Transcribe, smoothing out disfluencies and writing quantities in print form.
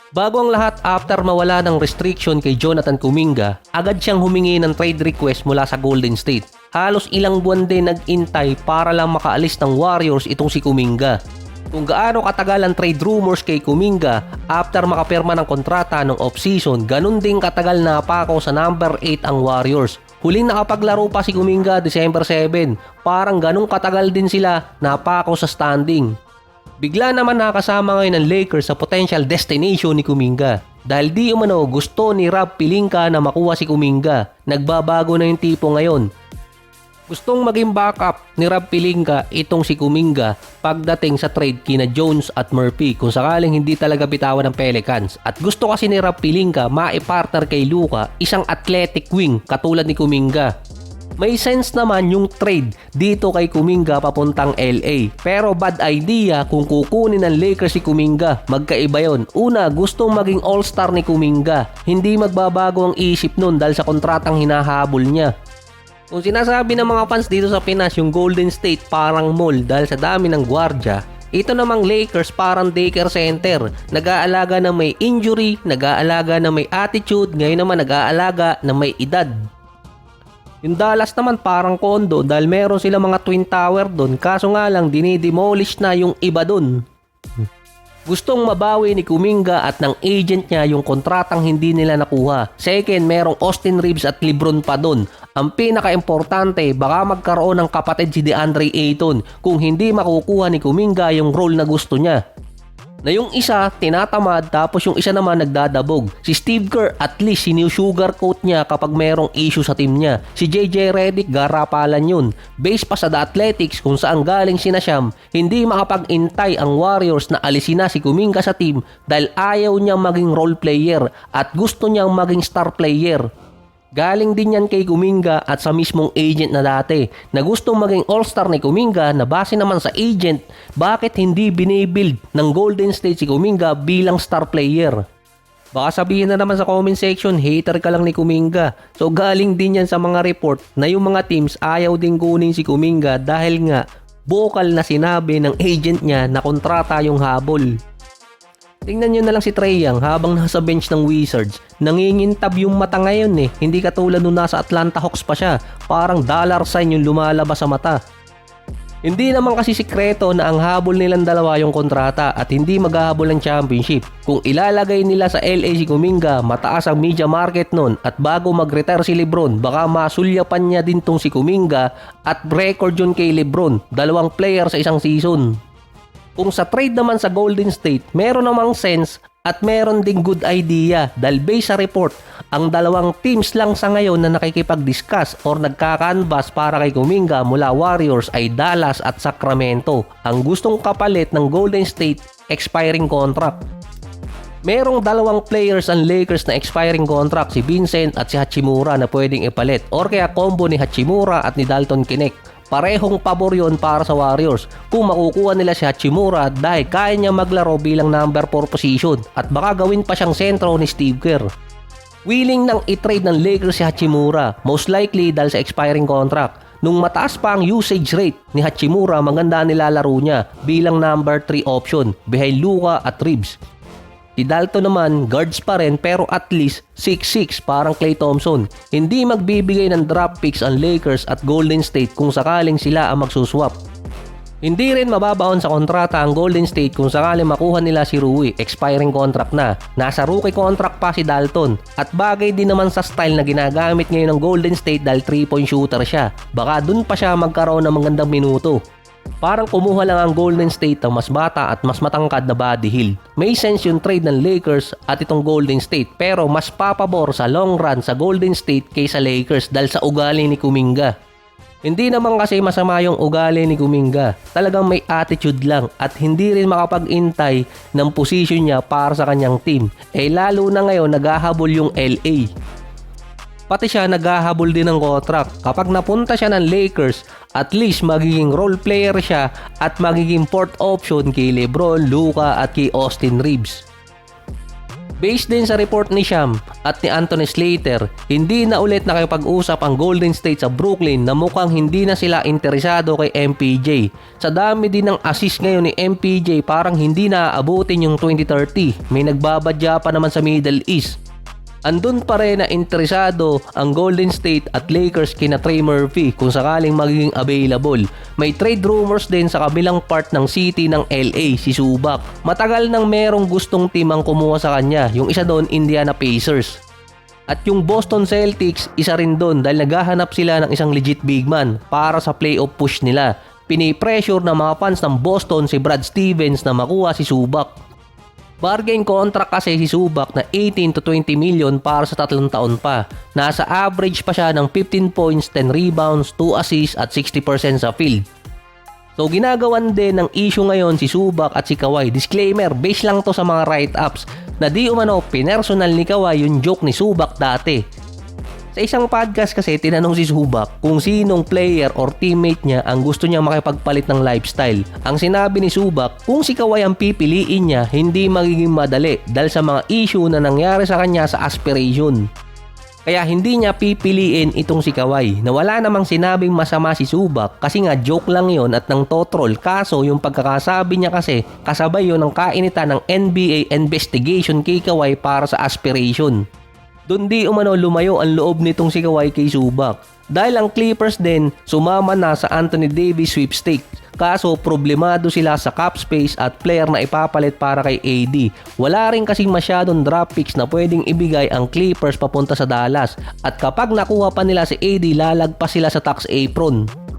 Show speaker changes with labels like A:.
A: Bago ang lahat, after mawala ng restriction kay Jonathan Kuminga, agad siyang humingi ng trade request mula sa Golden State. Halos ilang buwan din nag-intay para lang makaalis ng Warriors itong si Kuminga. Kung gaano katagal ang trade rumors kay Kuminga after makapirma ng kontrata ng off-season, ganun din katagal na napakaw sa number 8 ang Warriors. Huling nakapaglaro pa si Kuminga December 7, parang ganun katagal din sila napakaw sa standing. Bigla naman nakasama ngayon ng Lakers sa potential destination ni Kuminga. Dahil di umano gusto ni Rob Pelinka na makuha si Kuminga. Nagbabago na yung tipo ngayon. Gustong maging backup ni Rob Pelinka itong si Kuminga pagdating sa trade kina Jones at Murphy kung sakaling hindi talaga bitawan ng Pelicans. At gusto kasi ni Rob Pelinka maipartner kay Luka isang athletic wing katulad ni Kuminga. May sense naman yung trade dito kay Kuminga papuntang LA. Pero bad idea kung kukunin ng Lakers si Kuminga. Magkaiba yon. Una, gustong maging all-star ni Kuminga. Hindi magbabago ang isip nun dahil sa kontratang hinahabol niya. Kung sinasabi ng mga fans dito sa Pinas yung Golden State parang mall dahil sa dami ng gwardya, ito namang Lakers parang daycare center. Nag-aalaga na may injury, nag-aalaga na may attitude, ngayon naman nag-aalaga na may edad. Yung Dallas naman parang condo dahil meron sila mga twin tower doon, kaso nga lang dinidemolish na yung iba doon. Gustong mabawi ni Kuminga at ng agent niya yung kontratang hindi nila nakuha. Second, merong Austin Reeves at LeBron pa doon. Ang pinaka-importante, baka magkaroon ng kapatid si DeAndre Ayton kung hindi makukuha ni Kuminga yung role na gusto niya. Na yung isa tinatamad tapos yung isa naman nagdadabog. Si Steve Kerr at least sinusugarcoat niya kapag merong issue sa team niya. Si JJ Redick garapalan yun. Based pa sa The Athletics kung saan galing sina Sham, hindi makapag-intay ang Warriors na alisin na si Kuminga sa team dahil ayaw niyang maging role player at gusto niyang maging star player. Galing din yan kay Kuminga at sa mismong agent na dati na gustong maging all-star ni Kuminga na base naman sa agent bakit hindi binibuild ng Golden State si Kuminga bilang star player. Baka sabihin na naman sa comment section, hater ka lang ni Kuminga. So galing din yan sa mga report na yung mga teams ayaw din kunin si Kuminga dahil nga vocal na sinabi ng agent niya na kontrata yung habol. Tingnan nyo na lang si Trae Young habang nasa bench ng Wizards. Nangingintab yung mata ngayon eh. Hindi katulad nung nasa Atlanta Hawks pa siya. Parang dollar sign yung lumalabas sa mata. Hindi naman kasi sikreto na ang habol nilang dalawa yung kontrata at hindi maghahabol ng championship. Kung ilalagay nila sa LA si Kuminga, mataas ang media market nun at bago mag-retire si LeBron, baka masulyapan niya din tong si Kuminga at record yun kay LeBron. 2 player sa isang season. Kung sa trade naman sa Golden State, meron namang sense at meron ding good idea dahil based sa report, ang dalawang teams lang sa ngayon na nakikipag-discuss or nagka-canvas para kay Kuminga mula Warriors ay Dallas at Sacramento. Ang gustong kapalit ng Golden State, expiring contract. Merong 2 players ang Lakers na expiring contract, si Vincent at si Hachimura na pwedeng ipalit or kaya combo ni Hachimura at ni Dalton Knecht. Parehong pabor yun para sa Warriors kung makukuha nila si Hachimura dahil kaya niya maglaro bilang number 4 position at baka gawin pa siyang sentro ni Steve Kerr. Willing nang i-trade ng Lakers si Hachimura, most likely dahil sa expiring contract. Nung mataas pa ang usage rate ni Hachimura, maganda nilalaro niya bilang number 3 option behind Luka at Reeves. Si Dalton naman, guards pa rin pero at least 6'6" parang Klay Thompson. Hindi magbibigay ng draft picks ang Lakers at Golden State kung sakaling sila ang magsuswap. Hindi rin mababaon sa kontrata ang Golden State kung sakaling makuha nila si Rui, expiring contract na. Nasa rookie contract pa si Dalton at bagay din naman sa style na ginagamit ngayon ng Golden State dahil 3-point shooter siya. Baka dun pa siya magkaroon ng magandang minuto. Parang kumuha lang ang Golden State ng mas bata at mas matangkad na Buddy Hield. May sense yung trade ng Lakers at itong Golden State pero mas papabor sa long run sa Golden State kaysa Lakers dahil sa ugali ni Kuminga. Hindi naman kasi masama yung ugali ni Kuminga. Talagang may attitude lang at hindi rin makapag-intay ng position niya para sa kanyang team. Lalo na ngayon naghahabol yung LA. Pati siya naghahabol din ng contract. Kapag napunta siya ng Lakers, at least magiging role player siya at magiging fourth option kay LeBron, Luka at kay Austin Reeves. Based din sa report ni Sham at ni Anthony Slater, hindi na ulit nakipag-usap ang Golden State sa Brooklyn na mukhang hindi na sila interesado kay MPJ. Sa dami din ng assist ngayon ni MPJ, parang hindi na aabutin yung 2030. May nagbabadya pa naman sa Middle East. Andun pa rin na interesado ang Golden State at Lakers kina Trey Murphy kung sakaling magiging available. May trade rumors din sa kabilang part ng city ng LA, si Zubac. Matagal nang merong gustong team ang kumuha sa kanya, yung isa doon Indiana Pacers. At yung Boston Celtics, isa rin doon dahil naghahanap sila ng isang legit big man para sa playoff push nila. Pinipressure ng mga fans ng Boston si Brad Stevens na makuha si Zubac. Bargain contract kasi si Zubac na 18 to 20 million para sa 3 taon pa. Nasa average pa siya ng 15 points, 10 rebounds, 2 assists at 60% sa field. So ginagawan din ng issue ngayon si Zubac at si Kawhi. Disclaimer, base lang to sa mga write-ups na di umano pinersonal ni Kawhi yung joke ni Zubac dati. Sa isang podcast kasi tinanong si Zubac kung sinong player or teammate niya ang gusto niya makipagpalit ng lifestyle. Ang sinabi ni Zubac, kung si Kawhi ang pipiliin niya, hindi magiging madali dahil sa mga issue na nangyari sa kanya sa aspiration. Kaya hindi niya pipiliin itong si Kawhi na wala namang sinabing masama si Zubac kasi nga joke lang yon at nang totrol. Kaso yung pagkakasabi niya kasi kasabay yun ng kainitan ng NBA investigation kay Kawhi para sa aspiration. Doon di umano lumayo ang loob nitong si Kawhi kay Zubac. Dahil ang Clippers din sumama na sa Anthony Davis sweepstakes. Kaso problemado sila sa cap space at player na ipapalit para kay AD. Wala rin kasing masyadong draft picks na pwedeng ibigay ang Clippers papunta sa Dallas. At kapag nakuha pa nila si AD, lalagpas sila sa tax apron.